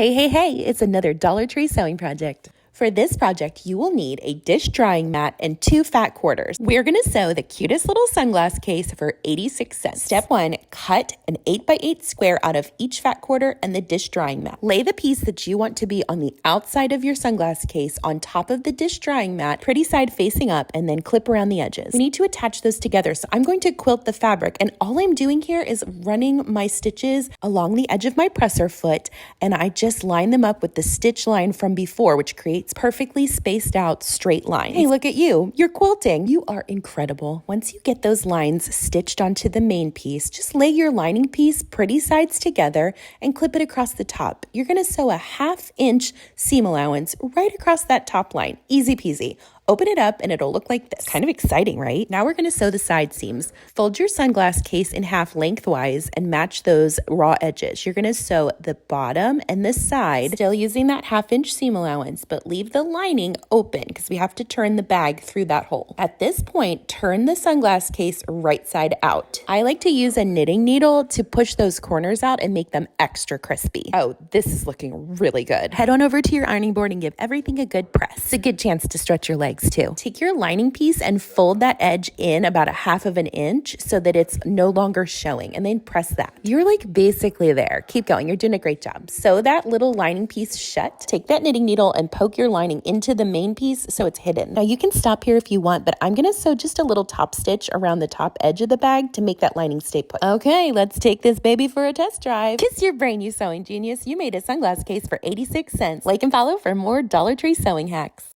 Hey, it's another Dollar Tree sewing project. For this project, you will need a dish drying mat and 2 fat quarters. We're gonna sew the cutest little sunglass case for 86 cents. Step 1, cut an 8x8 square out of each fat quarter and the dish drying mat. Lay the piece that you want to be on the outside of your sunglass case on top of the dish drying mat, pretty side facing up, and then clip around the edges. We need to attach those together, so I'm going to quilt the fabric, and all I'm doing here is running my stitches along the edge of my presser foot, and I just line them up with the stitch line from before, which creates perfectly spaced out straight lines. Hey, look at you. You're quilting. You are incredible. Once you get those lines stitched onto the main piece, just lay your lining piece pretty sides together and clip it across the top. You're going to sew a 1/2 inch seam allowance right across that top line. Easy peasy. Open it up and it'll look like this. Kind of exciting, right? Now we're going to sew the side seams. Fold your sunglass case in half lengthwise and match those raw edges. You're going to sew the bottom and the side, still using that 1/2 inch seam allowance, but leave the lining open because we have to turn the bag through that hole. At this point, turn the sunglass case right side out. I like to use a knitting needle to push those corners out and make them extra crispy. Oh, this is looking really good. Head on over to your ironing board and give everything a good press. It's a good chance to stretch your legs too. Take your lining piece and fold that edge in about a 1/2 inch so that it's no longer showing, and then press that. You're like basically there. Keep going. You're doing a great job. Sew that little lining piece shut. Take that knitting needle and poke your lining into the main piece so it's hidden. Now you can stop here if you want, but I'm going to sew just a little top stitch around the top edge of the bag to make that lining stay put. Okay, let's take this baby for a test drive. Kiss your brain, you sewing genius. You made a sunglass case for 86 cents. Like and follow for more Dollar Tree sewing hacks.